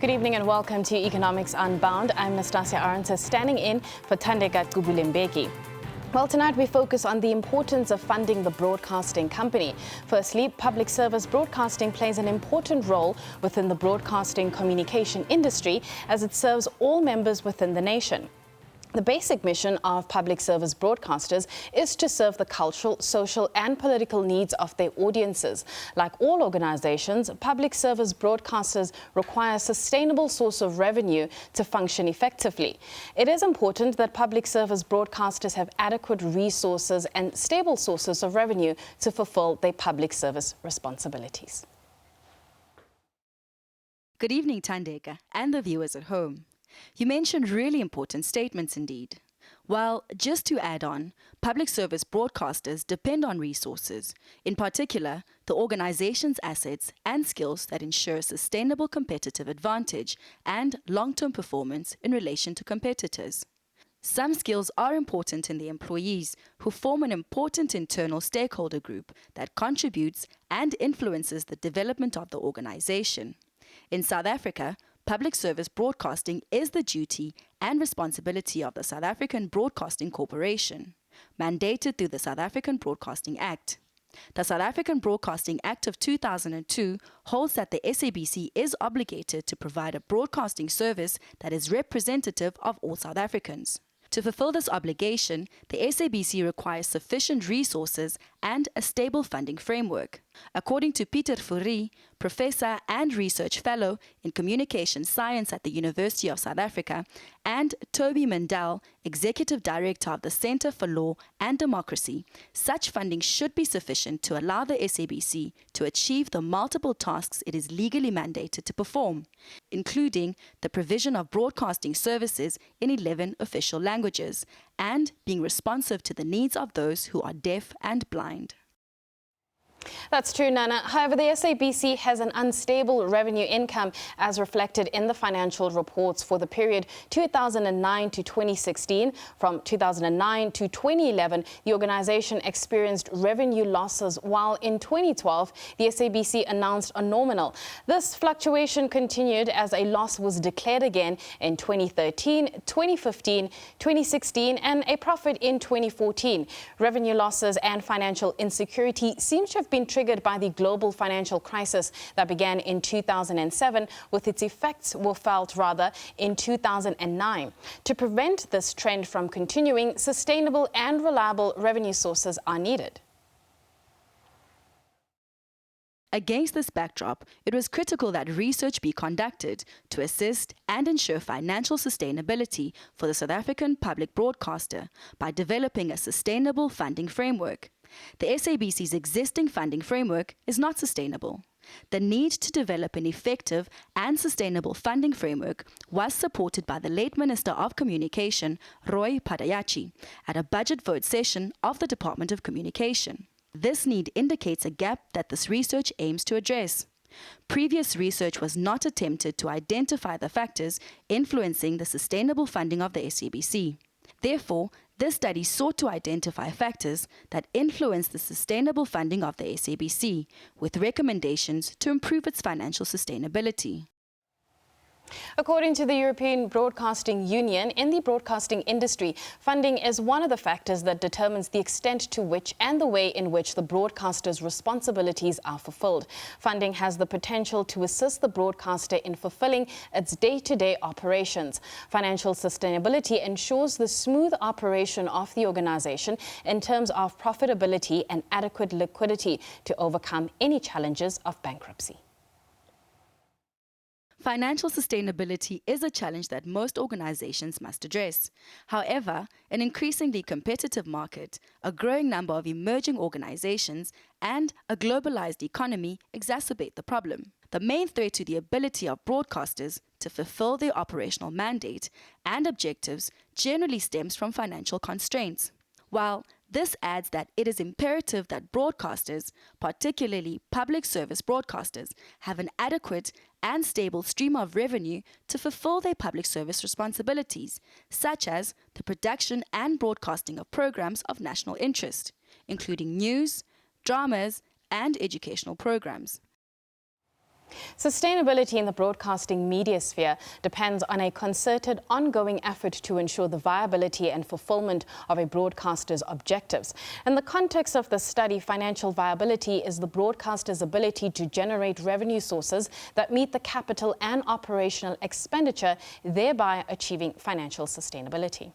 Good evening and welcome to Economics Unbound. I'm Nastasia Arendse, standing in for Thandeka Gubulembeki. Well, tonight we focus on the importance of funding the broadcasting company. Firstly, public service broadcasting plays an important role within the broadcasting communication industry as it serves all members within the nation. The basic mission of public service broadcasters is to serve the cultural, social and political needs of their audiences. Like all organizations, public service broadcasters require a sustainable source of revenue to function effectively. It is important that public service broadcasters have adequate resources and stable sources of revenue to fulfill their public service responsibilities. Good evening, Thandeka, and the viewers at home. You mentioned really important statements indeed. Well, just to add on, public service broadcasters depend on resources, in particular, the organization's assets and skills that ensure sustainable competitive advantage and long-term performance in relation to competitors. Some skills are important in the employees, who form an important internal stakeholder group that contributes and influences the development of the organization. In South Africa, public service broadcasting is the duty and responsibility of the South African Broadcasting Corporation, mandated through the South African Broadcasting Act. The South African Broadcasting Act of 2002 holds that the SABC is obligated to provide a broadcasting service that is representative of all South Africans. To fulfill this obligation, the SABC requires sufficient resources and a stable funding framework. According to Pieter Fourie, Professor and Research Fellow in Communication Science at the University of South Africa, and Toby Mendel, Executive Director of the Centre for Law and Democracy, such funding should be sufficient to allow the SABC to achieve the multiple tasks it is legally mandated to perform, including the provision of broadcasting services in 11 official languages and being responsive to the needs of those who are deaf and blind. That's true, Nana. However, the SABC has an unstable revenue income as reflected in the financial reports for the period 2009 to 2016. From 2009 to 2011, the organization experienced revenue losses, while in 2012, the SABC announced a nominal. This fluctuation continued as a loss was declared again in 2013, 2015, 2016, and a profit in 2014. Revenue losses and financial insecurity seem to have been triggered by the global financial crisis that began in 2007, with its effects were felt in 2009. To prevent this trend from continuing, sustainable and reliable revenue sources are needed. Against this backdrop, it was critical that research be conducted to assist and ensure financial sustainability for the South African public broadcaster by developing a sustainable funding framework. The SABC's existing funding framework is not sustainable. The need to develop an effective and sustainable funding framework was supported by the late Minister of Communication, Roy Padayachi, at a budget vote session of the Department of Communication. This need indicates a gap that this research aims to address. Previous research was not attempted to identify the factors influencing the sustainable funding of the SABC. Therefore, this study sought to identify factors that influence the sustainable funding of the SABC, with recommendations to improve its financial sustainability. According to the European Broadcasting Union, in the broadcasting industry, funding is one of the factors that determines the extent to which and the way in which the broadcaster's responsibilities are fulfilled. Funding has the potential to assist the broadcaster in fulfilling its day-to-day operations. Financial sustainability ensures the smooth operation of the organization in terms of profitability and adequate liquidity to overcome any challenges of bankruptcy. Financial sustainability is a challenge that most organizations must address. However, an increasingly competitive market, a growing number of emerging organizations, and a globalized economy exacerbate the problem. The main threat to the ability of broadcasters to fulfill their operational mandate and objectives generally stems from financial constraints. While this adds that it is imperative that broadcasters, particularly public service broadcasters, have an adequate and stable stream of revenue to fulfill their public service responsibilities, such as the production and broadcasting of programs of national interest, including news, dramas, and educational programs. Sustainability in the broadcasting media sphere depends on a concerted, ongoing effort to ensure the viability and fulfillment of a broadcaster's objectives. In the context of the study, financial viability is the broadcaster's ability to generate revenue sources that meet the capital and operational expenditure, thereby achieving financial sustainability.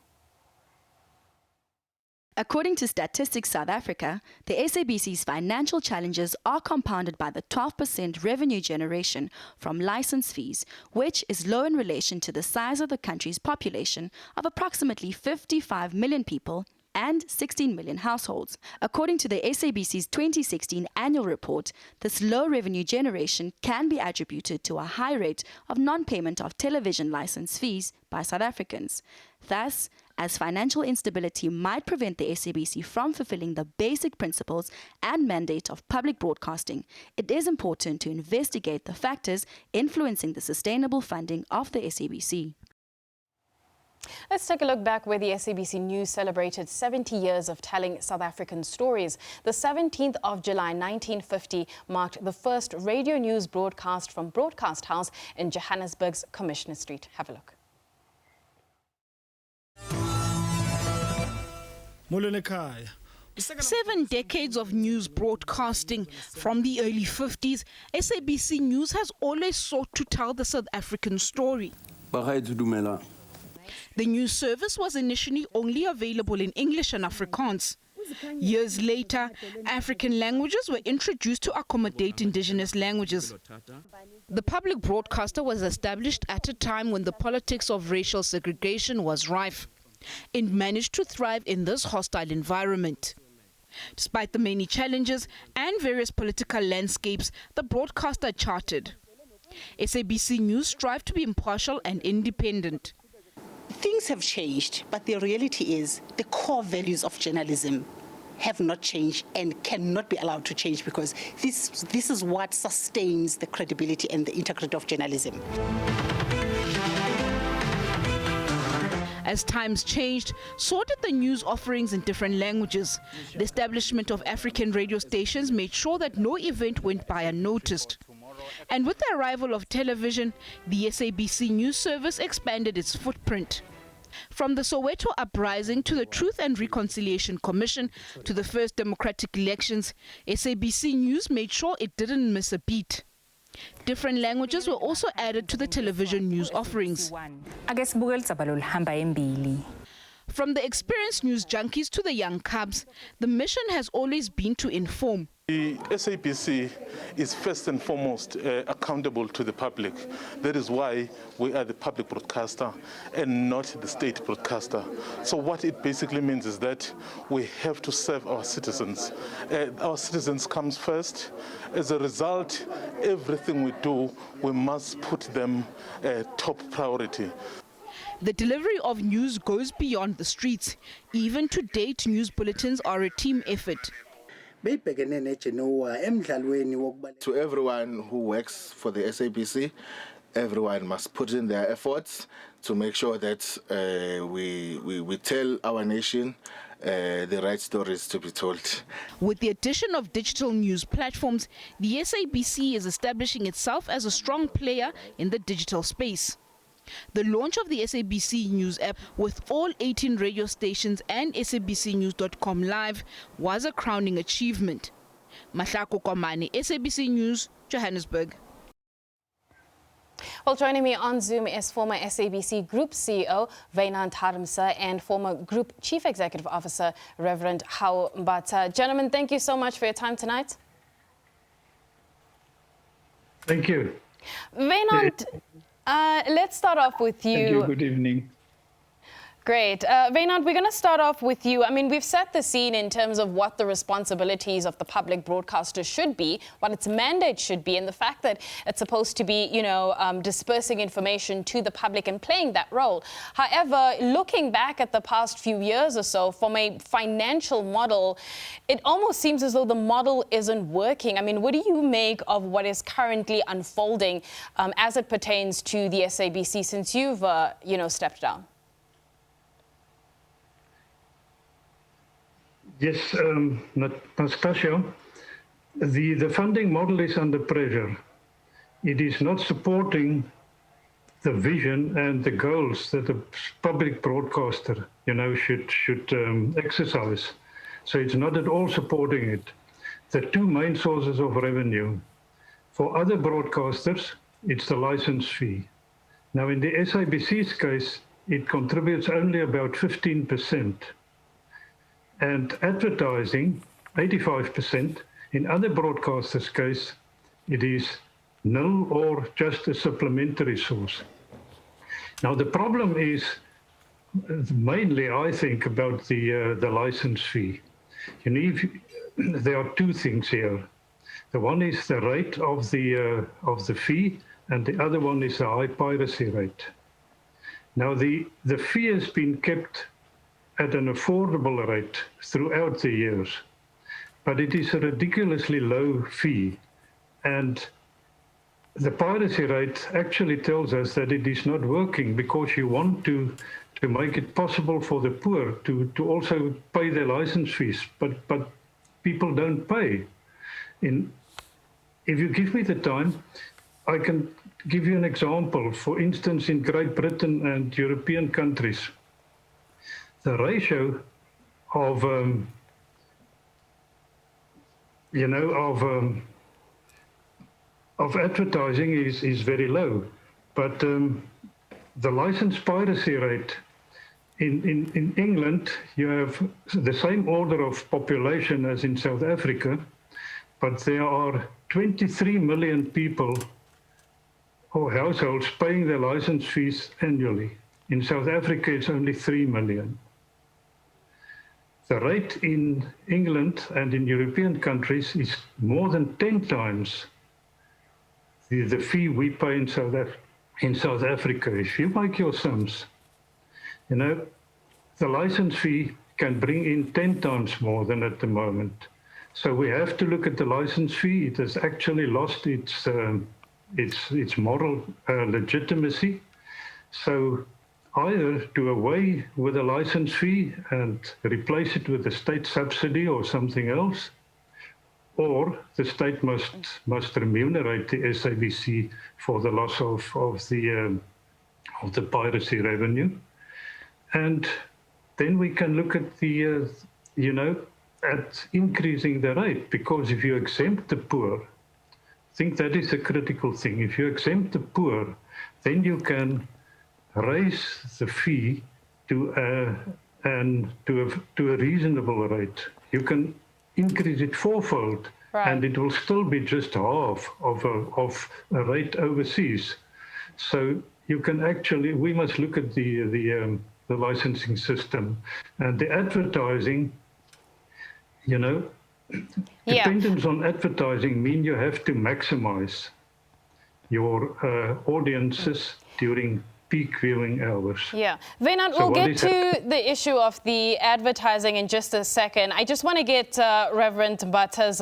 According to Statistics South Africa, the SABC's financial challenges are compounded by the 12% revenue generation from license fees, which is low in relation to the size of the country's population of approximately 55 million people and 16 million households. According to the SABC's 2016 annual report, this low revenue generation can be attributed to a high rate of non-payment of television license fees by South Africans. Thus, as financial instability might prevent the SABC from fulfilling the basic principles and mandate of public broadcasting, it is important to investigate the factors influencing the sustainable funding of the SABC. Let's take a look back where the SABC News celebrated 70 years of telling South African stories. The 17th of July 1950 marked the first radio news broadcast from Broadcast House in Johannesburg's Commissioner Street. Have a look. 7 decades of news broadcasting. From the early 50s, SABC News has always sought to tell the South African story. The news service was initially only available in English and Afrikaans. Years later, African languages were introduced to accommodate indigenous languages. The public broadcaster was established at a time when the politics of racial segregation was rife. It managed to thrive in this hostile environment. Despite the many challenges and various political landscapes the broadcaster charted, SABC News strived to be impartial and independent. Things have changed, but the reality is the core values of journalism have not changed and cannot be allowed to change, because this is what sustains the credibility and the integrity of journalism. As times changed, so did the news offerings in different languages. The establishment of African radio stations made sure that no event went by unnoticed. And with the arrival of television, the SABC News Service expanded its footprint. From the Soweto uprising to the Truth and Reconciliation Commission to the first democratic elections, SABC News made sure it didn't miss a beat. Different languages were also added to the television news offerings. From the experienced news junkies to the young cubs, the mission has always been to inform. The SABC is first and foremost accountable to the public. That is why we are the public broadcaster and not the state broadcaster. So what it basically means is that we have to serve our citizens. Our citizens comes first. As a result, everything we do, we must put them top priority. The delivery of news goes beyond the streets. Even to date, news bulletins are a team effort. To everyone who works for the SABC, everyone must put in their efforts to make sure that we tell our nation the right stories to be told. With the addition of digital news platforms, the SABC is establishing itself as a strong player in the digital space. The launch of the SABC News app with all 18 radio stations and sabcnews.com live was a crowning achievement. Mahlako Komane, SABC News, Johannesburg. Well, joining me on Zoom is former SABC Group CEO Wynand Harmse and former Group Chief Executive Officer Reverend Hao Mbata. Gentlemen, thank you so much for your time tonight. Thank you. Wynand, let's start off with you. Thank you. Good evening. Great. Wynand, we're going to start off with you. I mean, we've set the scene in terms of what the responsibilities of the public broadcaster should be, what its mandate should be, and the fact that it's supposed to be, dispersing information to the public and playing that role. However, looking back at the past few years or so, from a financial model, it almost seems as though the model isn't working. I mean, what do you make of what is currently unfolding as it pertains to the SABC since you've, stepped down? Yes, Nastasia, the funding model is under pressure. it is not supporting the vision and the goals that a public broadcaster, should exercise. So it's not at all supporting it. The two main sources of revenue. For other broadcasters, it's the license fee. Now, in the SABC's case, it contributes only about 15%. And advertising, 85%. In other broadcasters' case, it is nil or just a supplementary source. Now, the problem is mainly, I think, about the license fee. There are two things here. The one is the rate of the fee, and the other one is the high piracy rate. Now, the fee has been kept at an affordable rate throughout the years, but it is a ridiculously low fee. And the piracy rate actually tells us that it is not working because you want to make it possible for the poor to also pay their license fees, but people don't pay. If you give me the time, I can give you an example. For instance, in Great Britain and European countries, the ratio of advertising is very low, but the license piracy rate in England, you have the same order of population as in South Africa, but there are 23 million people or households paying their license fees annually. In South Africa, it's only 3 million. The rate in England and in European countries is more than 10 times the fee we pay in South Africa. If you make your sums, the license fee can bring in 10 times more than at the moment. So we have to look at the license fee. It has actually lost its moral legitimacy. So either do away with the license fee and replace it with a state subsidy or something else, or the state must remunerate the SABC for the loss of the piracy revenue. And then we can look at at increasing the rate, because if you exempt the poor, I think that is a critical thing. If you exempt the poor, then you can raise the fee to a reasonable rate. You can increase it fourfold, right, and it will still be just half of a rate overseas. So you can actually, we must look at the licensing system and the advertising. Dependence on advertising mean you have to maximize your audiences during peak viewing hours. Yeah. Wynand, we'll get to the issue of the advertising in just a second. I just want to get Reverend Mbatha's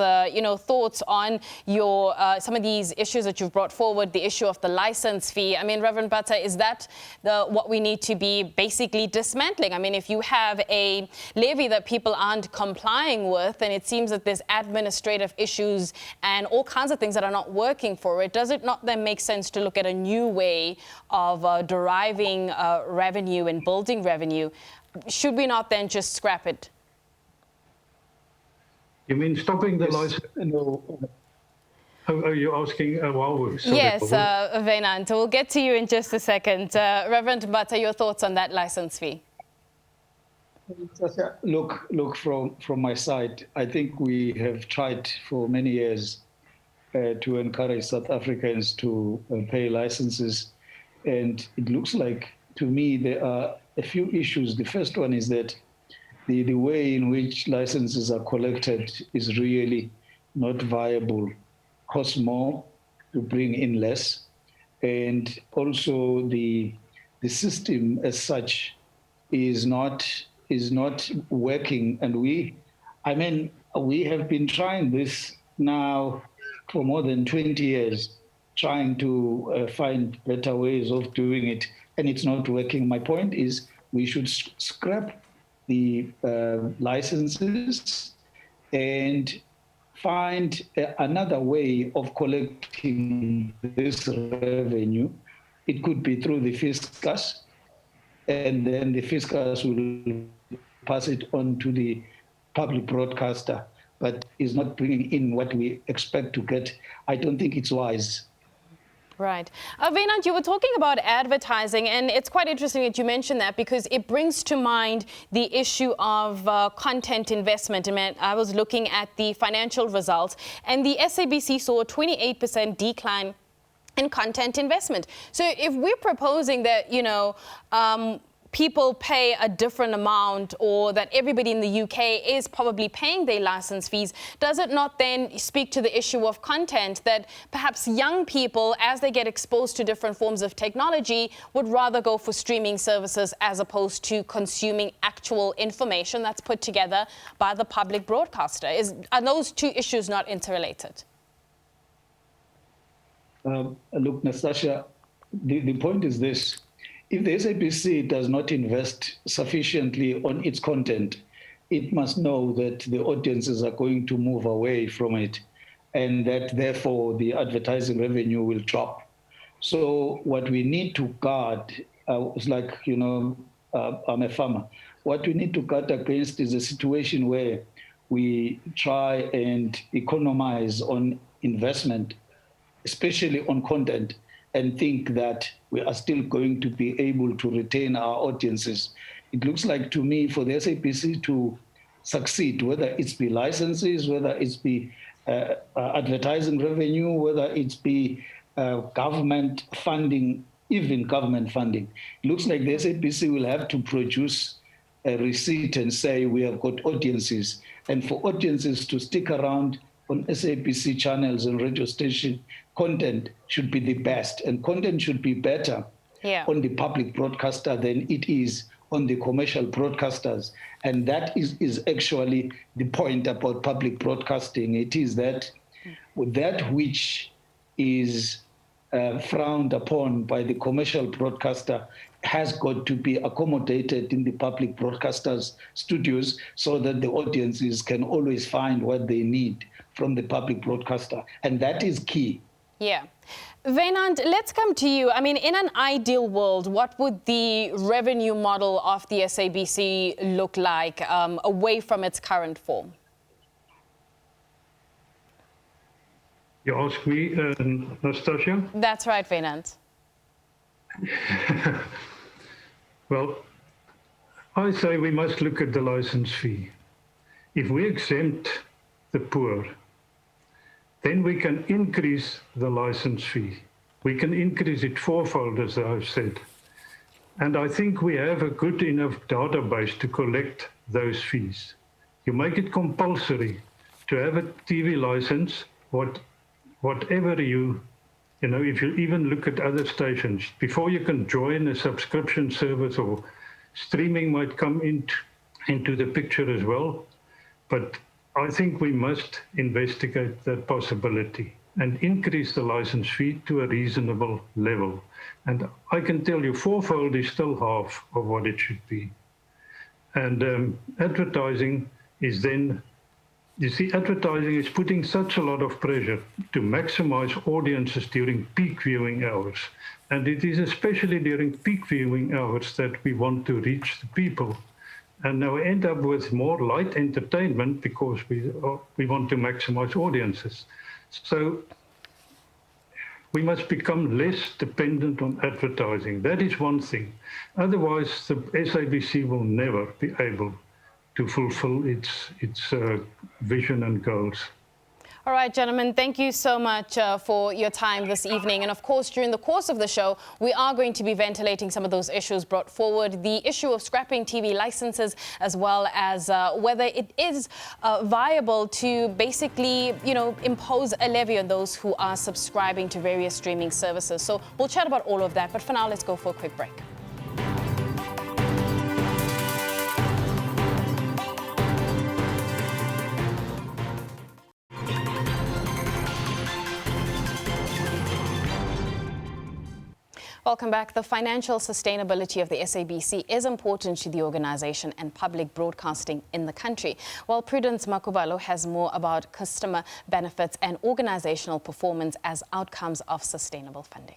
thoughts on your some of these issues that you've brought forward, the issue of the license fee. I mean, Reverend Mbatha, is that what we need to be basically dismantling? I mean, if you have a levy that people aren't complying with, and it seems that there's administrative issues and all kinds of things that are not working for it, does it not then make sense to look at a new way of deriving revenue and building revenue? Should we not then just scrap it? You mean stopping the license? No. Are you asking Huawei? Yes, Wynand. We'll get to you in just a second. Reverend Mbatha, your thoughts on that license fee? Look, from my side, I think we have tried for many years to encourage South Africans to pay licenses. And it looks like, to me, there are a few issues. The first one is that the way in which licenses are collected is really not viable, costs more to bring in less. And also the system as such is not working. And we have been trying this now for more than 20 years. Trying to find better ways of doing it, and it's not working. My point is we should scrap the licenses and find another way of collecting this revenue. It could be through the fiscus, and then the fiscus will pass it on to the public broadcaster, but is not bringing in what we expect to get. I don't think it's wise. Right. Wynand, you were talking about advertising, and it's quite interesting that you mentioned that because it brings to mind the issue of content investment. I was looking at the financial results, and the SABC saw a 28% decline in content investment. So if we're proposing that, people pay a different amount, or that everybody in the UK is probably paying their license fees, does it not then speak to the issue of content that perhaps young people, as they get exposed to different forms of technology, would rather go for streaming services as opposed to consuming actual information that's put together by the public broadcaster? Are those two issues not interrelated? Look, Nastasia, the point is this. If the SABC does not invest sufficiently on its content, it must know that the audiences are going to move away from it, and that therefore the advertising revenue will drop. So what we need to guard, it's like, I'm a farmer. What we need to guard against is a situation where we try and economize on investment, especially on content, and think that we are still going to be able to retain our audiences. It looks like to me for the SABC to succeed, whether it's be licenses, whether it's be advertising revenue, whether it's be government funding, even government funding. It looks like the SABC will have to produce a receipt and say we have got audiences. And for audiences to stick around on SABC channels and radio station, content should be the best, and content should be better on the public broadcaster than it is on the commercial broadcasters. And that is actually the point about public broadcasting. It is that which is frowned upon by the commercial broadcaster has got to be accommodated in the public broadcasters' studios so that the audiences can always find what they need from the public broadcaster. And that is key. Yeah. Wynand, let's come to you. In an ideal world, what would the revenue model of the SABC look like away from its current form? You ask me, Nastasia? That's right, Wynand. Well, I say we must look at the license fee. If we exempt the poor, then we can increase the license fee. We can increase it fourfold, as I've said. And I think we have a good enough database to collect those fees. You make it compulsory to have a TV license, whatever if you even look at other stations, before you can join a subscription service, or streaming might come into the picture as well. But I think we must investigate that possibility and increase the license fee to a reasonable level. And I can tell you fourfold is still half of what it should be. And advertising is then, advertising is putting such a lot of pressure to maximize audiences during peak viewing hours. And it is especially during peak viewing hours that we want to reach the people. And now we end up with more light entertainment because we want to maximize audiences. So we must become less dependent on advertising. That is one thing. Otherwise, the SABC will never be able to fulfill its vision and goals. All right, gentlemen, thank you so much for your time this evening. And of course, during the course of the show, we are going to be ventilating some of those issues brought forward, the issue of scrapping TV licenses, as well as whether it is viable to basically, impose a levy on those who are subscribing to various streaming services. So we'll chat about all of that. But for now, let's go for a quick break. Welcome back. The financial sustainability of the SABC is important to the organisation and public broadcasting in the country. While Prudence Makubalo has more about customer benefits and organisational performance as outcomes of sustainable funding.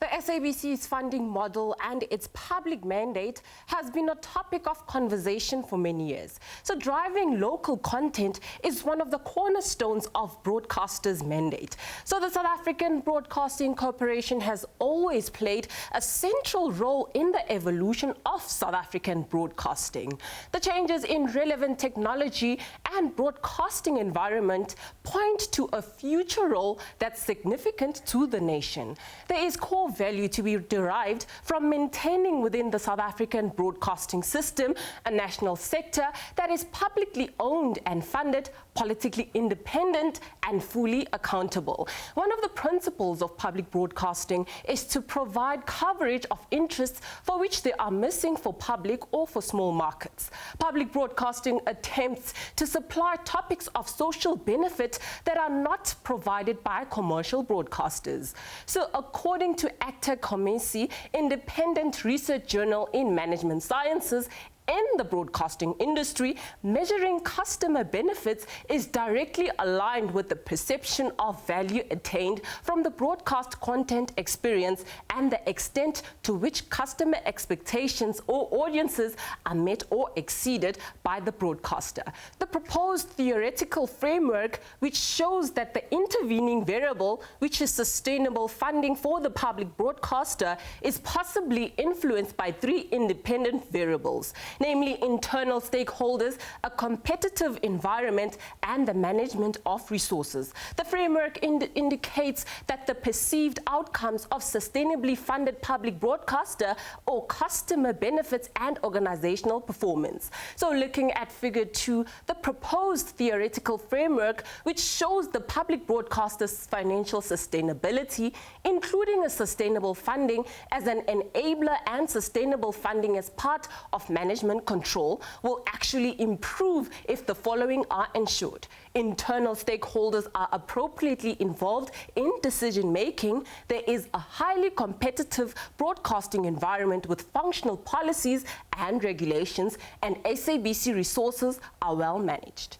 The SABC's funding model and its public mandate has been a topic of conversation for many years. So driving local content is one of the cornerstones of broadcasters' mandate. So the South African Broadcasting Corporation has always played a central role in the evolution of South African broadcasting. The changes in relevant technology and broadcasting environment point to a future role that's significant to the nation. There is core value to be derived from maintaining within the South African broadcasting system a national sector that is publicly owned and funded, politically independent and fully accountable. One of the principles of public broadcasting is to provide coverage of interests for which they are missing for public or for small markets. Public broadcasting attempts to supply topics of social benefit that are not provided by commercial broadcasters. So according to Acta Comesi, independent research journal in management sciences, in the broadcasting industry, measuring customer benefits is directly aligned with the perception of value attained from the broadcast content experience and the extent to which customer expectations or audiences are met or exceeded by the broadcaster. The proposed theoretical framework, which shows that the intervening variable, which is sustainable funding for the public broadcaster, is possibly influenced by three independent variables, namely internal stakeholders, a competitive environment, and the management of resources. The framework indicates that the perceived outcomes of sustainably funded public broadcaster or customer benefits and organizational performance. So looking at figure 2, the proposed theoretical framework, which shows the public broadcaster's financial sustainability, including a sustainable funding as an enabler and sustainable funding as part of management control, will actually improve if the following are ensured. Internal stakeholders are appropriately involved in decision making. There is a highly competitive broadcasting environment with functional policies and regulations, and SABC resources are well managed.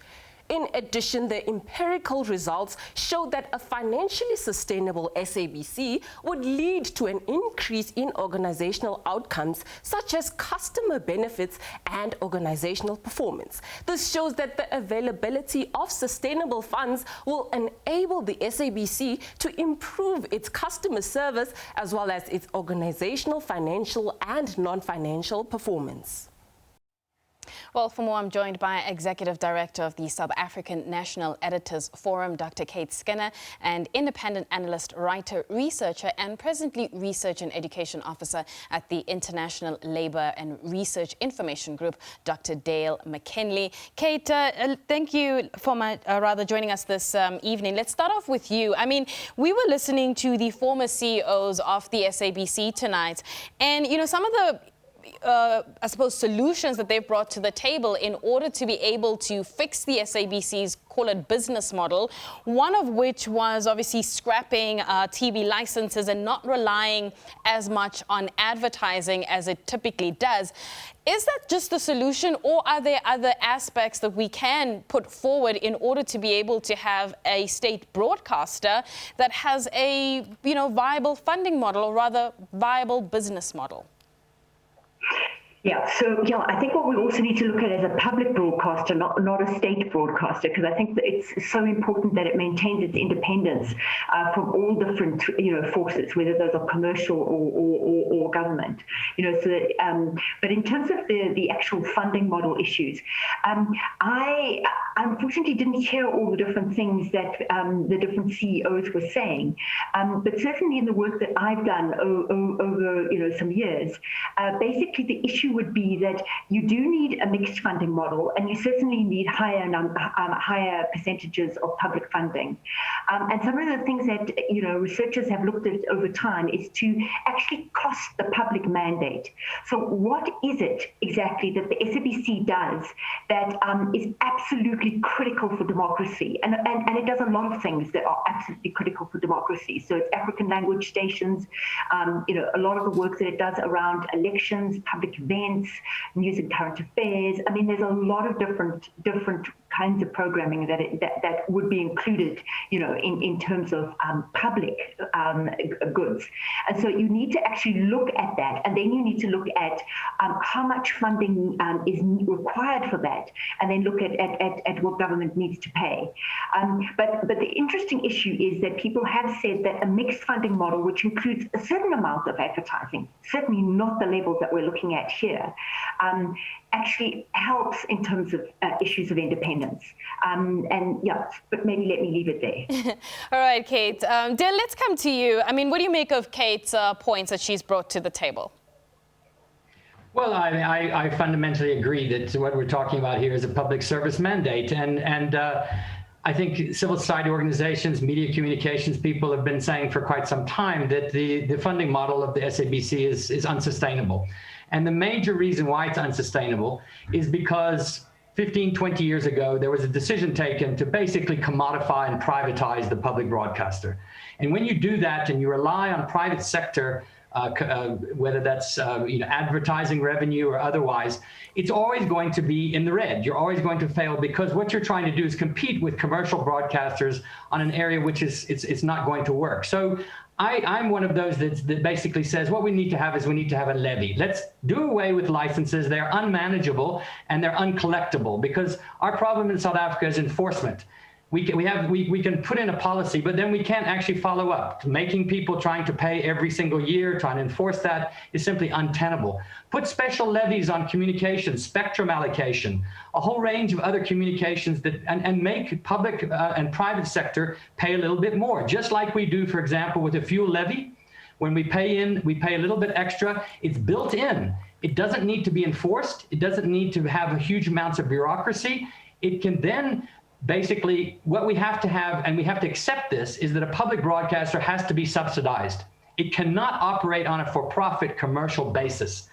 In addition, the empirical results show that a financially sustainable SABC would lead to an increase in organizational outcomes such as customer benefits and organizational performance. This shows that the availability of sustainable funds will enable the SABC to improve its customer service as well as its organizational, financial and non-financial performance. Well, for more, I'm joined by Executive Director of the South African National Editors Forum, Dr. Kate Skinner, and independent analyst, writer, researcher, and presently Research and Education Officer at the International Labour and Research Information Group, Dr. Dale McKinley. Kate, thank you for joining us this evening. Let's start off with you. I mean, we were listening to the former CEOs of the SABC tonight, and, you know, some of the I suppose, solutions that they've brought to the table in order to be able to fix the SABC's, call it, business model, one of which was obviously scrapping TV licenses and not relying as much on advertising as it typically does. Is that just the solution, or are there other aspects that we can put forward in order to be able to have a state broadcaster that has a, you know, viable funding model, or rather viable business model? Yeah, so I think what we also need to look at as a public broadcaster, not a state broadcaster, because I think that it's so important that it maintains its independence from all different, forces, whether those are commercial or government. So that, but in terms of the actual funding model issues, I unfortunately didn't hear all the different things that the different CEOs were saying, but certainly in the work that I've done over some years, basically the issue issue would be that you do need a mixed funding model, and you certainly need higher percentages of public funding. And some of the things that researchers have looked at over time is to actually cost the public mandate. So what is it exactly that the SABC does that is absolutely critical for democracy? And it does a lot of things that are absolutely critical for democracy. So it's African language stations, a lot of the work that it does around elections, public events, news and current affairs. I mean, there's a lot of different kinds of programming that would be included, in terms of public goods. And so you need to actually look at that, and then you need to look at how much funding is required for that, and then look at what government needs to pay. But the interesting issue is that people have said that a mixed funding model, which includes a certain amount of advertising, certainly not the levels that we're looking at here, actually helps in terms of issues of independence. But maybe let me leave it there. All right, Kate. Dale, let's come to you. I mean, what do you make of Kate's points that she's brought to the table? Well, I fundamentally agree that what we're talking about here is a public service mandate. And I think civil society organizations, media communications people have been saying for quite some time that the funding model of the SABC is unsustainable. And the major reason why it's unsustainable is because 15, 20 years ago, there was a decision taken to basically commodify and privatize the public broadcaster. And when you do that and you rely on private sector, whether that's advertising revenue or otherwise, it's always going to be in the red. You're always going to fail because what you're trying to do is compete with commercial broadcasters on an area which it's not going to work. So I'm one of those that basically says what we need to have is we need to have a levy. Let's do away with licenses. They're unmanageable and they're uncollectible because our problem in South Africa is enforcement. We can put in a policy, but then we can't actually follow up. Making people trying to pay every single year, trying to enforce that is simply untenable. Put special levies on communications, spectrum allocation, a whole range of other communications and make public and private sector pay a little bit more, just like we do, for example, with a fuel levy. When we pay a little bit extra. It's built in. It doesn't need to be enforced. It doesn't need to have huge amounts of bureaucracy. It can then basically, what we have to have, and we have to accept this, is that a public broadcaster has to be subsidized. It cannot operate on a for-profit commercial basis.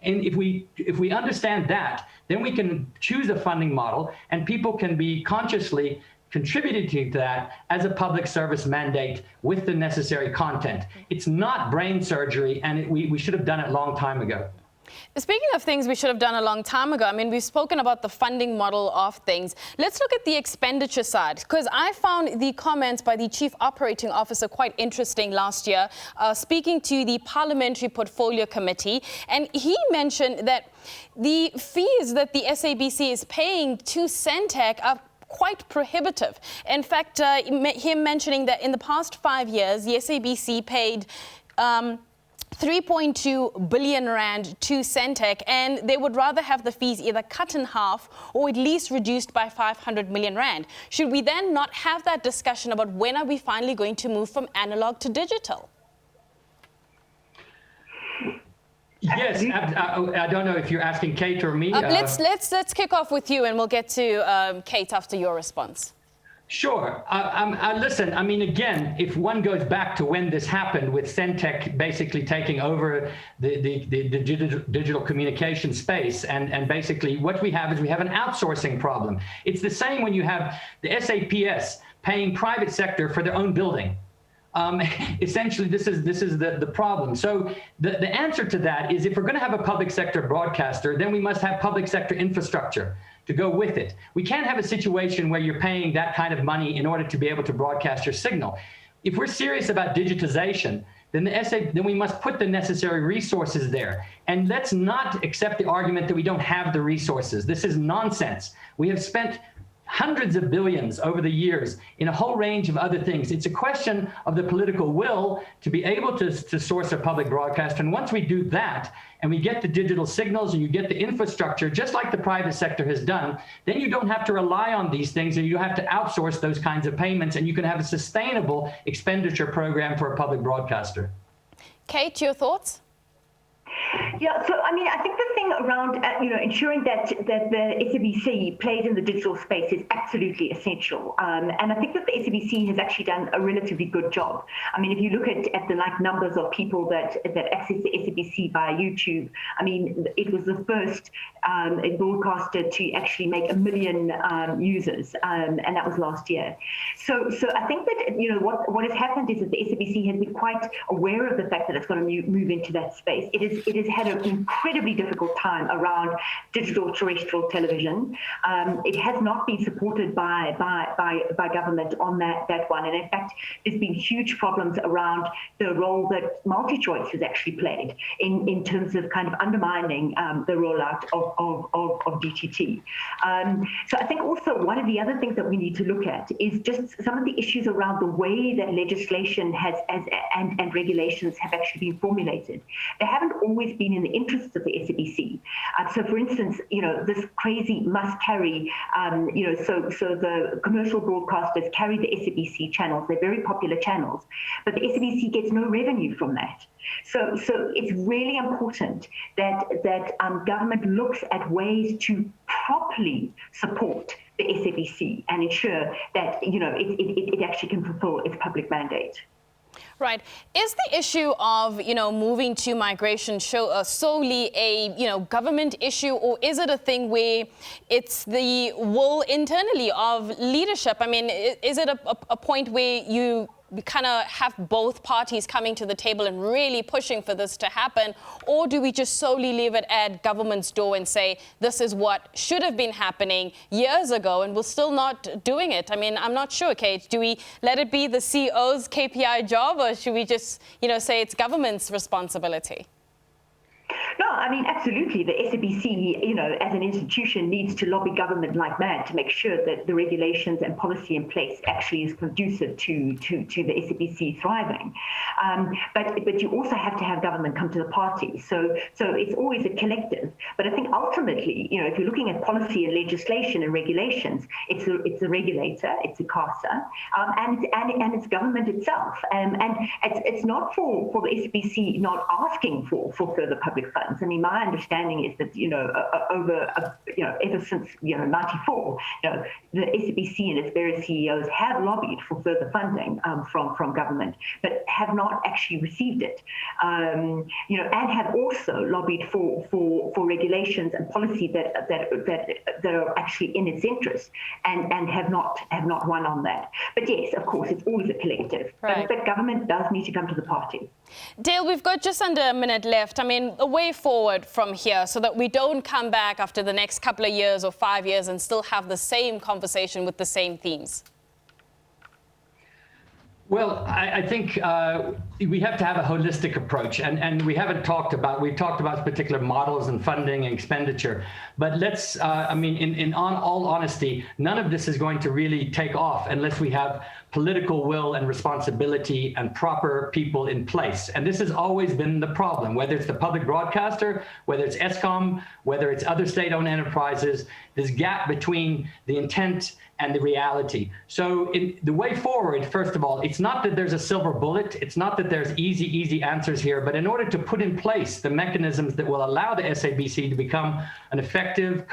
And if we understand that, then we can choose a funding model and people can be consciously contributed to that as a public service mandate with the necessary content. It's not brain surgery, and we should have done it a long time ago. Speaking of things we should have done a long time ago, I mean, we've spoken about the funding model of things. Let's look at the expenditure side, because I found the comments by the Chief Operating Officer quite interesting last year, speaking to the Parliamentary Portfolio Committee. And he mentioned that the fees that the SABC is paying to Centec are quite prohibitive. In fact, him mentioning that in the past 5 years, the SABC paid 3.2 billion rand to Centec, and they would rather have the fees either cut in half or at least reduced by 500 million rand. Should we then not have that discussion about when are we finally going to move from analog to digital? Yes, I don't know if you're asking Kate or me. Let's kick off with you, and we'll get to Kate after your response. Sure. Listen, I mean, again, if one goes back to when this happened with Centec basically taking over the digital communication space, and basically what we have is we have an outsourcing problem. It's the same when you have the SAPS paying private sector for their own building. Essentially, this is the problem. So the answer to that is if we're going to have a public sector broadcaster, then we must have public sector infrastructure to go with it. We can't have a situation where you're paying that kind of money in order to be able to broadcast your signal. If we're serious about digitization, then we must put the necessary resources there. And let's not accept the argument that we don't have the resources. This is nonsense. We have spent hundreds of billions over the years in a whole range of other things. It's a question of the political will to be able to source a public broadcast. And once we do that, and we get the digital signals and you get the infrastructure, just like the private sector has done, then you don't have to rely on these things and you have to outsource those kinds of payments, and you can have a sustainable expenditure program for a public broadcaster. Kate, your thoughts? Yeah, so I mean, I think the thing thing around, ensuring that the SABC plays in the digital space is absolutely essential. And I think that the SABC has actually done a relatively good job. I mean, if you look at the numbers of people that access the SABC via YouTube, I mean, it was the first broadcaster to actually make 1 million users, and that was last year. So I think that, what has happened is that the SABC has been quite aware of the fact that it's going to move into that space. It has had an incredibly difficult time around digital terrestrial television. It has not been supported by government on that one. And in fact, there's been huge problems around the role that multi-choice has actually played in terms of kind of undermining the rollout of DTT. So I think also one of the other things that we need to look at is just some of the issues around the way that legislation and regulations have actually been formulated. They haven't always been in the interests of the SABC. So for instance, this crazy must carry, so the commercial broadcasters carry the SABC channels. They're very popular channels, but the SABC gets no revenue from that. So it's really important that government looks at ways to properly support the SABC and ensure that it actually can fulfill its public mandate. Right. Is the issue of, moving to migration solely a, government issue, or is it a thing where it's the will internally of leadership? I mean, is it a point where you kind of have both parties coming to the table and really pushing for this to happen? Or do we just solely leave it at government's door and say, this is what should have been happening years ago and we're still not doing it? I mean, I'm not sure, Kate. Do we let it be the CEO's KPI job, or should we just, say it's government's responsibility? No, I mean, absolutely. The SABC, as an institution, needs to lobby government like mad to make sure that the regulations and policy in place actually is conducive to the SABC thriving. But you also have to have government come to the party. So it's always a collective. But I think ultimately, if you're looking at policy and legislation and regulations, it's the regulator, it's the CASA, and it's government itself. And it's not for the SABC not asking for further public funds. I mean, my understanding is that, ever since, 94, the SABC and its various CEOs have lobbied for further funding from government, but have not actually received it. And have also lobbied for regulations and policy that are actually in its interest, and have not won on that. But yes, of course, it's always a collective. Right. But government does need to come to the party. Dale, we've got just under a minute left. I mean, a way forward from here so that we don't come back after the next couple of years or 5 years and still have the same conversation with the same themes. Well, I think we have to have a holistic approach, and we've talked about particular models and funding and expenditure, but let's, in all honesty, none of this is going to really take off unless we have political will and responsibility and proper people in place. And this has always been the problem, whether it's the public broadcaster, whether it's ESCOM, whether it's other state-owned enterprises, this gap between the intent and the reality. So the way forward, first of all, it's not that there's a silver bullet. It's not that there's easy answers here, but in order to put in place the mechanisms that will allow the SABC to become an effective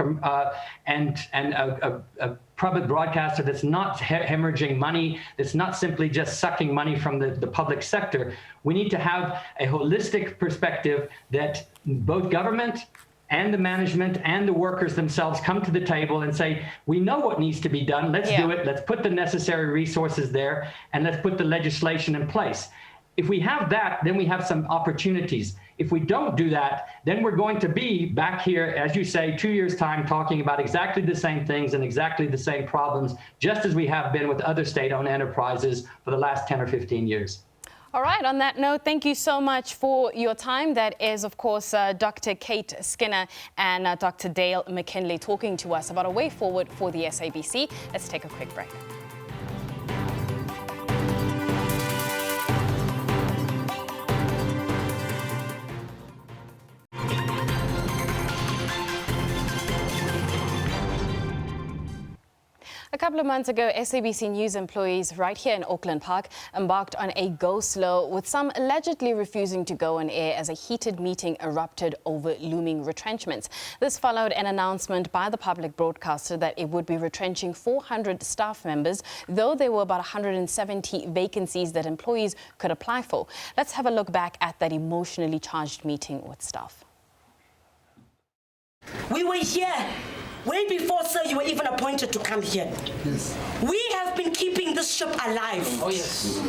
and a public broadcaster that's not hemorrhaging money, that's not simply just sucking money from the public sector, we need to have a holistic perspective that both government and the management and the workers themselves come to the table and say, we know what needs to be done, let's do it, let's put the necessary resources there, and let's put the legislation in place. If we have that, then we have some opportunities. If we don't do that, then we're going to be back here, as you say, 2 years' time, talking about exactly the same things and exactly the same problems, just as we have been with other state-owned enterprises for the last 10 or 15 years. All right. On that note, thank you so much for your time. That is, of course, Dr. Kate Skinner and Dr. Dale McKinley talking to us about a way forward for the SABC. Let's take a quick break. A couple of months ago, SABC News employees right here in Auckland Park embarked on a go-slow, with some allegedly refusing to go on air as a heated meeting erupted over looming retrenchments. This followed an announcement by the public broadcaster that it would be retrenching 400 staff members, though there were about 170 vacancies that employees could apply for. Let's have a look back at that emotionally charged meeting with staff. We were here way before, sir, you were even appointed to come here. Yes. We have been keeping this ship alive. Oh, yes.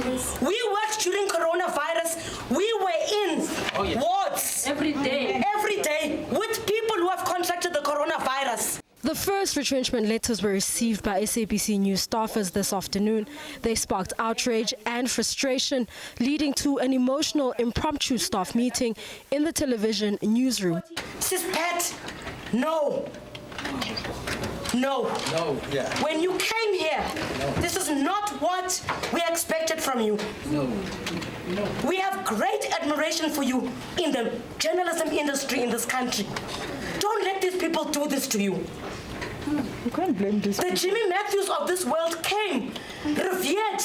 We worked during coronavirus. We were in wards. Every day. Every day with people who have contracted the coronavirus. The first retrenchment letters were received by SABC News staffers this afternoon. They sparked outrage and frustration, leading to an emotional, impromptu staff meeting in the television newsroom. Sis Pat, no. No. No, yeah. When you came here, this is not what we expected from you. No. We have great admiration for you in the journalism industry in this country. Don't let these people do this to you. You can't blame this. The Jimmy Matthews of this world came, revered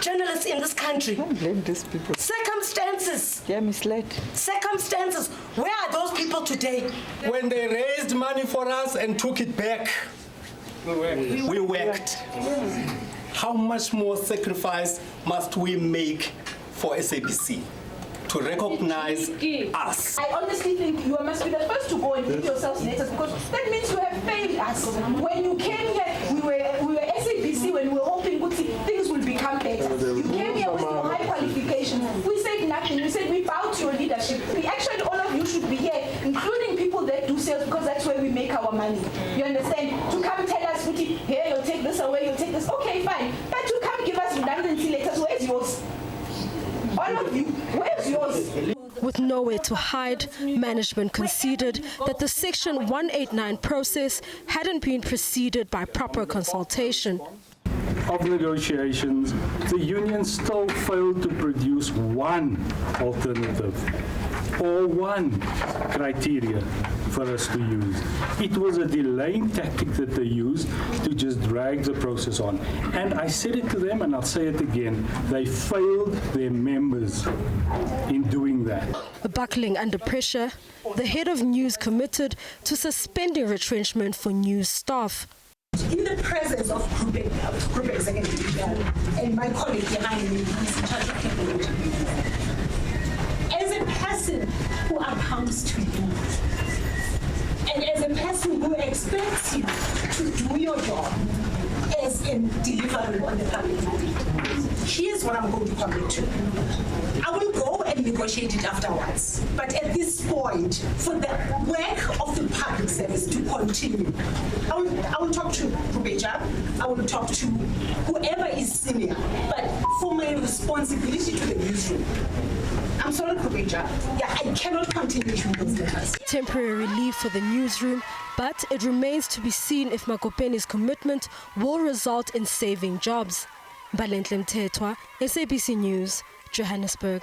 journalists in this country. Don't blame these people. Circumstances. They're misled. Circumstances. Where are those people today? When they raised money for us and took it back, we worked. How much more sacrifice must we make for SABC to recognize us? I honestly think you must be the first to go and give yourselves letters, because that means you have failed us. When you came here, we were SABC when we were hoping things will become better. You came here with your high qualifications. We said nothing. We said we bow to your leadership. We actually, all of you should be here, including people that do sales, because that's where we make our money. You understand? To come tell us, here, you'll take this away, you'll take this. Okay, fine. But to come give us redundancy letters, where's yours? All of you, where's yours? With nowhere to hide, management conceded that the Section 189 process hadn't been preceded by proper consultation. Of negotiations, the union still failed to produce one alternative or one criteria for us to use. It was a delaying tactic that they used to just drag the process on. And I said it to them, and I'll say it again, they failed their members in doing that. Buckling under pressure, the head of news committed to suspending retrenchment for news staff. In the presence of group executive and my colleague behind me, who's in charge of technology, as a person who accounts to you, and as a person who expects you to do your job as in delivering on the public mandate, here's what I'm going to commit to. I will go and negotiate it afterwards. But at this point, for the work of the public service to continue, I will talk to Rubeja, I will talk to whoever is senior, but for my responsibility to the newsroom, I'm sorry, Rubeja, I cannot continue to those letters. Temporary relief for the newsroom, but it remains to be seen if Makopeni's commitment will result in saving jobs. Balentle Mthethwa, SABC News, Johannesburg.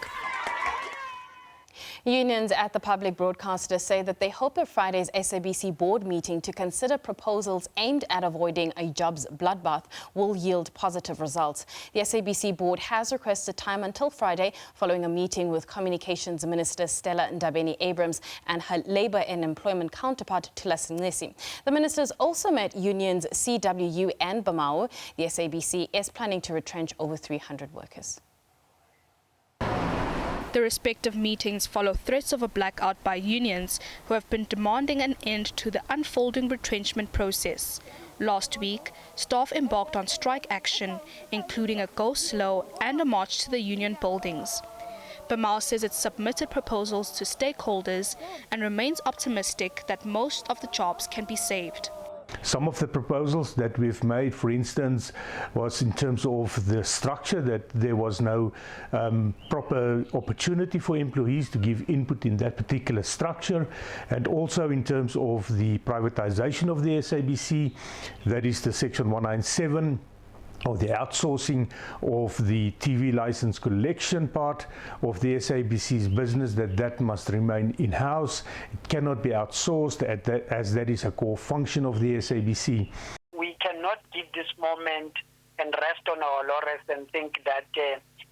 Unions at the public broadcaster say that they hope at Friday's SABC board meeting to consider proposals aimed at avoiding a jobs bloodbath will yield positive results. The SABC board has requested time until Friday following a meeting with Communications Minister Stella Ndabeni-Abrams and her Labour and Employment counterpart Thulas Nxesi. The ministers also met unions CWU and BMAO. The SABC is planning to retrench over 300 workers. The respective meetings follow threats of a blackout by unions who have been demanding an end to the unfolding retrenchment process. Last week, staff embarked on strike action, including a go slow and a march to the union buildings. BMAO says it submitted proposals to stakeholders and remains optimistic that most of the jobs can be saved. Some of the proposals that we've made, for instance, was in terms of the structure, that there was no proper opportunity for employees to give input in that particular structure, and also in terms of the privatization of the SABC, that is the Section 197, or the outsourcing of the TV license collection part of the SABC's business, that must remain in-house. It cannot be outsourced as that is a core function of the SABC. We cannot give leave this moment and rest on our laurels and think that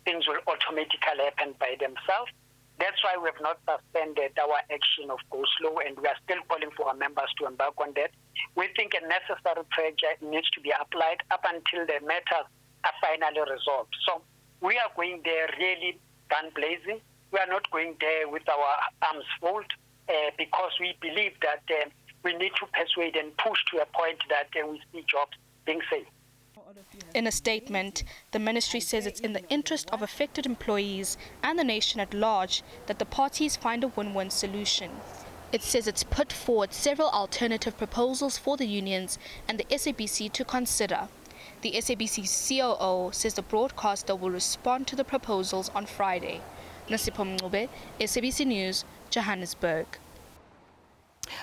things will automatically happen by themselves. That's why we have not suspended our action of Go Slow, and we are still calling for our members to embark on that. We think a necessary pressure needs to be applied up until the matters are finally resolved. So we are going there really gun blazing. We are not going there with our arms folded because we believe that we need to persuade and push to a point that we see jobs being saved. In a statement, the ministry says it's in the interest of affected employees and the nation at large that the parties find a win-win solution. It says it's put forward several alternative proposals for the unions and the SABC to consider. The SABC COO says the broadcaster will respond to the proposals on Friday. Nasipho Mncube, SABC News, Johannesburg.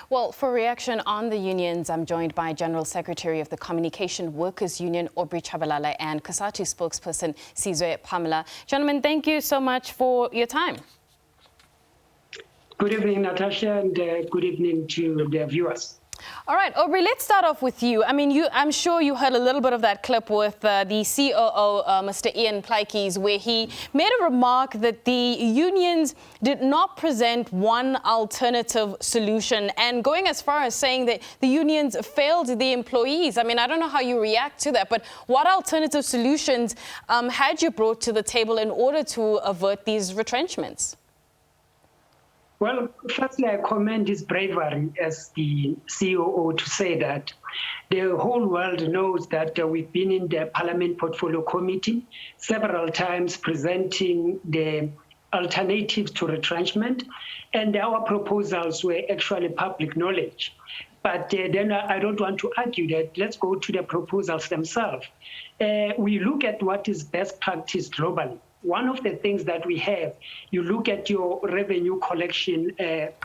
Well, for reaction on the unions, I'm joined by General Secretary of the Communication Workers Union, Aubrey Chabalala, and COSATU spokesperson, Sizwe Pamela. Gentlemen, thank you so much for your time. Good evening, Natasha, and good evening to the viewers. All right, Aubrey, let's start off with you. I mean, I'm sure you heard a little bit of that clip with the COO, Mr. Ian Plaatjes, where he made a remark that the unions did not present one alternative solution, and going as far as saying that the unions failed the employees. I mean, I don't know how you react to that, but what alternative solutions had you brought to the table in order to avert these retrenchments? Well, firstly, I commend his bravery as the COO to say that the whole world knows that we've been in the Parliament Portfolio Committee several times presenting the alternatives to retrenchment, and our proposals were actually public knowledge. But then I don't want to argue that. Let's go to the proposals themselves. We look at what is best practice globally. One of the things that we have, you look at your revenue collection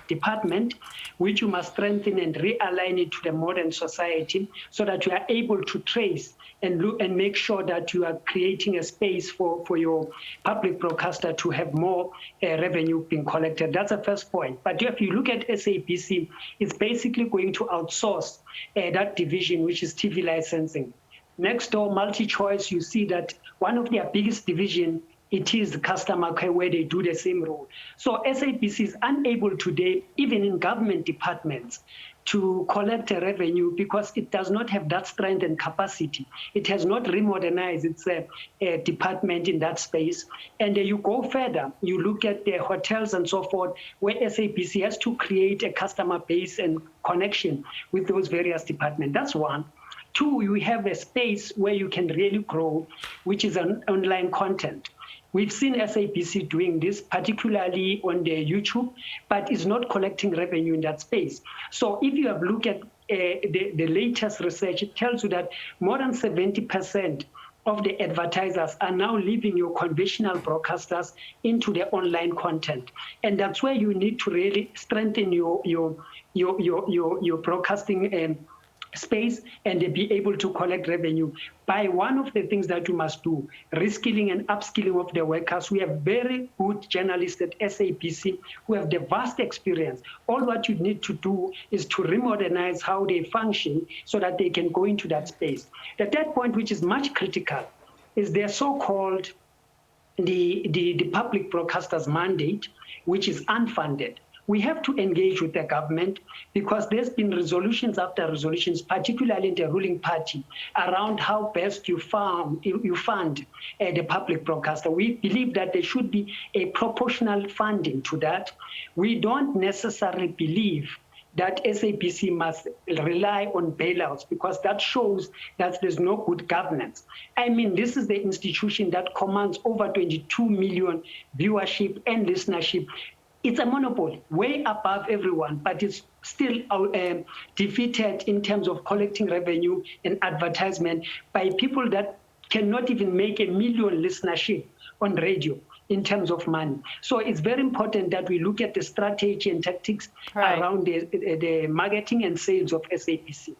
department, which you must strengthen and realign it to the modern society so that you are able to trace and look and make sure that you are creating a space for your public broadcaster to have more revenue being collected. That's the first point. But if you look at SABC, it's basically going to outsource that division, which is TV licensing. Next door, multi-choice, you see that one of their biggest division, it is the customer care where they do the same role. So SABC is unable today, even in government departments, to collect a revenue because it does not have that strength and capacity. It has not remodernized its department in that space. And you go further, you look at the hotels and so forth, where SABC has to create a customer base and connection with those various departments. That's one. Two, we have a space where you can really grow, which is an online content. We've seen SABC doing this, particularly on the YouTube, but it's not collecting revenue in that space. So if you have looked at the latest research, it tells you that more than 70% of the advertisers are now leaving your conventional broadcasters into the online content. And that's where you need to really strengthen your broadcasting space and be able to collect revenue by one of the things that you must do, reskilling and upskilling of the workers. We have very good journalists at SABC who have the vast experience. All what you need to do is to remodernize how they function so that they can go into that space. The third point, which is much critical, is their so-called the public broadcasters mandate, which is unfunded. We have to engage with the government because there's been resolutions after resolutions, particularly in the ruling party, around how best you fund the public broadcaster. We believe that there should be a proportional funding to that. We don't necessarily believe that SABC must rely on bailouts because that shows that there's no good governance. I mean, this is the institution that commands over 22 million viewership and listenership. It's a monopoly, way above everyone, but it's still defeated in terms of collecting revenue and advertisement by people that cannot even make 1 million listenership on radio in terms of money. So it's very important that we look at the strategy and tactics around the marketing and sales of SABC.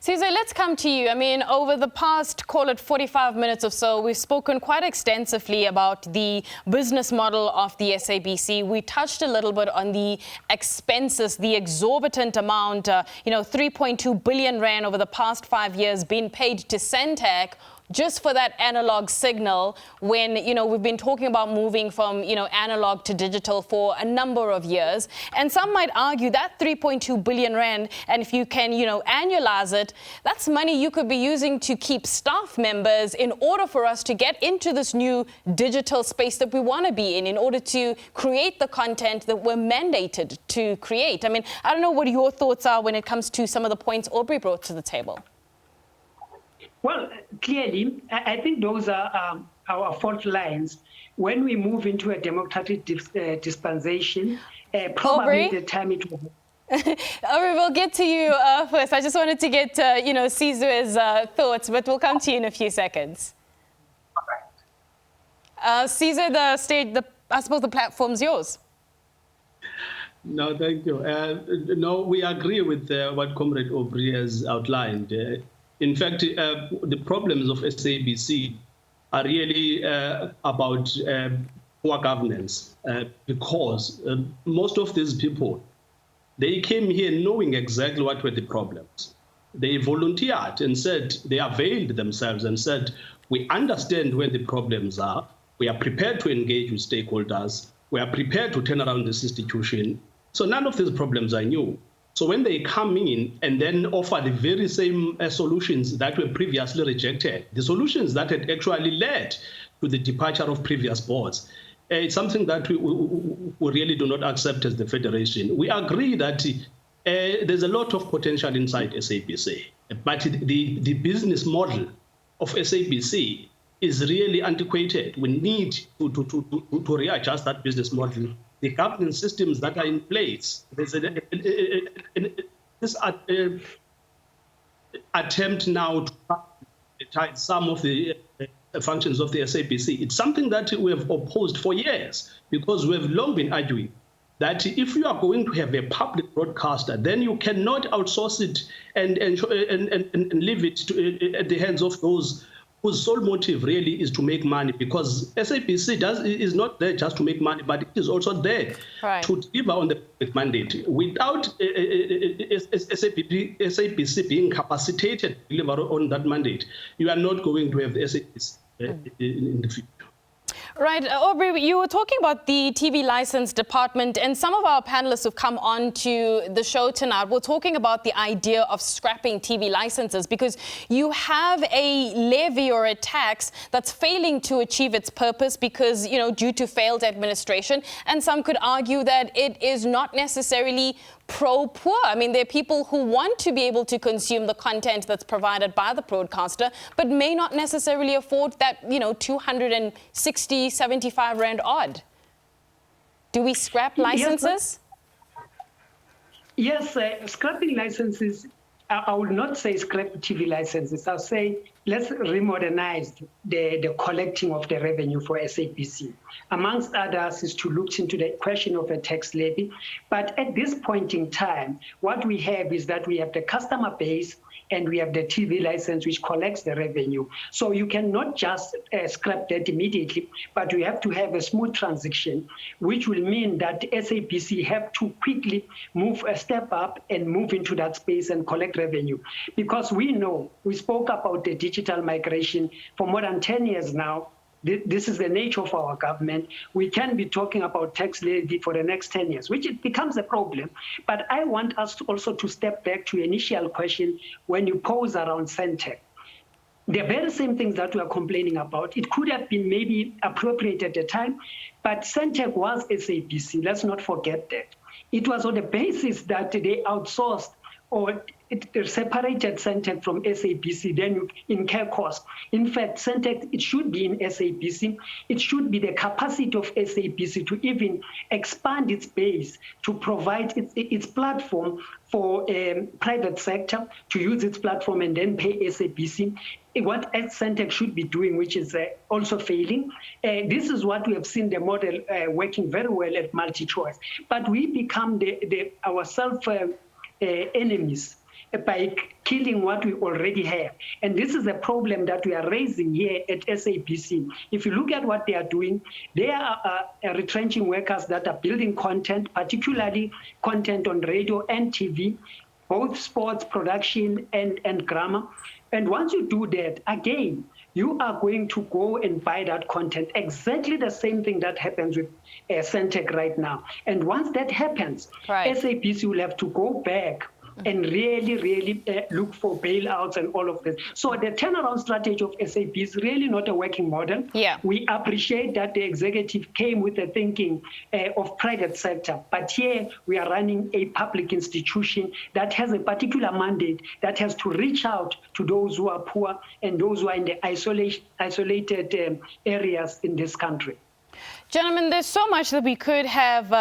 Caesar, let's come to you. I mean, over the past, call it 45 minutes or so, we've spoken quite extensively about the business model of the SABC. We touched a little bit on the expenses, the exorbitant amount, 3.2 billion rand over the past 5 years being paid to Centec just for that analog signal when, we've been talking about moving from, analog to digital for a number of years. And some might argue that 3.2 billion rand, and if you can, annualize it, that's money you could be using to keep staff members in order for us to get into this new digital space that we want to be in order to create the content that we're mandated to create. I mean, I don't know what your thoughts are when it comes to some of the points Aubrey brought to the table. Well, clearly, I think those are our fault lines. When we move into a democratic dispensation, probably the time it will. Aubrey, we'll get to you first. I just wanted to get, Caesar's thoughts, but we'll come to you in a few seconds. Caesar, the stage, I suppose the platform's yours. No, thank you. No, we agree with what Comrade Aubrey has outlined. In fact, the problems of SABC are really about poor governance because most of these people, they came here knowing exactly what were the problems. They volunteered and said, they availed themselves and said, we understand where the problems are. We are prepared to engage with stakeholders. We are prepared to turn around this institution. So none of these problems are new. So when they come in and then offer the very same solutions that were previously rejected, the solutions that had actually led to the departure of previous boards, it's something that we really do not accept as the Federation. We agree that there's a lot of potential inside SABC, but the business model of SABC is really antiquated. We need to readjust that business model. The governance systems that are in place, there's this attempt now to tie some of the functions of the SABC. It's something that we have opposed for years because we have long been arguing that if you are going to have a public broadcaster, then you cannot outsource it and leave it at the hands of those whose sole motive really is to make money, because SABC is not there just to make money, but it is also there to deliver on the public mandate. Without SABC being capacitated to deliver on that mandate, you are not going to have the SABC in the future. Right. Aubrey, you were talking about the TV license department, and some of our panelists who've come on to the show tonight were talking about the idea of scrapping TV licenses because you have a levy or a tax that's failing to achieve its purpose because, due to failed administration. And some could argue that it is not necessarily pro-poor. I mean, there are people who want to be able to consume the content that's provided by the broadcaster, but may not necessarily afford that, 260, 75 rand odd. Do we scrap licenses? Yes, scrapping licenses, I would not say scrap TV licenses. I'll say let's remodernize the collecting of the revenue for SABC. Amongst others is to look into the question of a tax levy. But at this point in time, what we have is that we have the customer base and we have the TV license which collects the revenue. So you cannot just scrap that immediately, but we have to have a smooth transition, which will mean that SABC have to quickly move a step up and move into that space and collect revenue. Because we spoke about the digital migration for more than 10 years now. This is the nature of our government. We can be talking about tax levy for the next 10 years, which it becomes a problem. But I want us also to step back to the initial question when you pose around Centec. The very same things that we are complaining about, it could have been maybe appropriate at the time, but Centec was SABC. Let's not forget that. It was on the basis that they outsourced or it separated Centec from SABC, then incur costs. In fact, Centec, it should be in SABC. It should be the capacity of SABC to even expand its base, to provide its platform for private sector to use its platform and then pay SABC. What Centec should be doing, which is also failing. This is what we have seen the model working very well at MultiChoice. But we become our self enemies by killing what we already have. And this is a problem that we are raising here at SABC. If you look at what they are doing, they are retrenching workers that are building content, particularly content on radio and TV, both sports, production, and grammar. And once you do that, again, you are going to go and buy that content. Exactly the same thing that happens with Centec right now. And once that happens, SABC will have to go back and really look for bailouts and all of this. So the turnaround strategy of SAP is really not a working model. Yeah. We appreciate that the executive came with the thinking of private sector, but here we are running a public institution that has a particular mandate that has to reach out to those who are poor and those who are in the isolated areas in this country. Gentlemen, there's so much that we could have,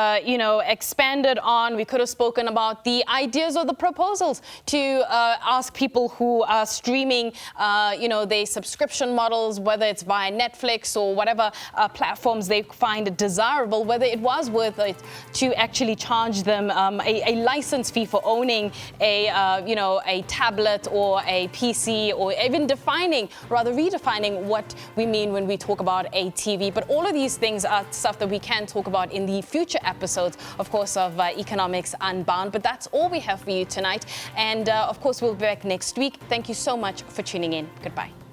expanded on. We could have spoken about the ideas or the proposals to ask people who are streaming, their subscription models, whether it's via Netflix or whatever platforms they find desirable, whether it was worth it to actually charge them a license fee for owning a tablet or a PC, or even redefining what we mean when we talk about a TV. But all of these things are stuff that we can talk about in the future episodes, of course, of Economics Unbound. But that's all we have for you tonight. And of course, we'll be back next week. Thank you so much for tuning in. Goodbye.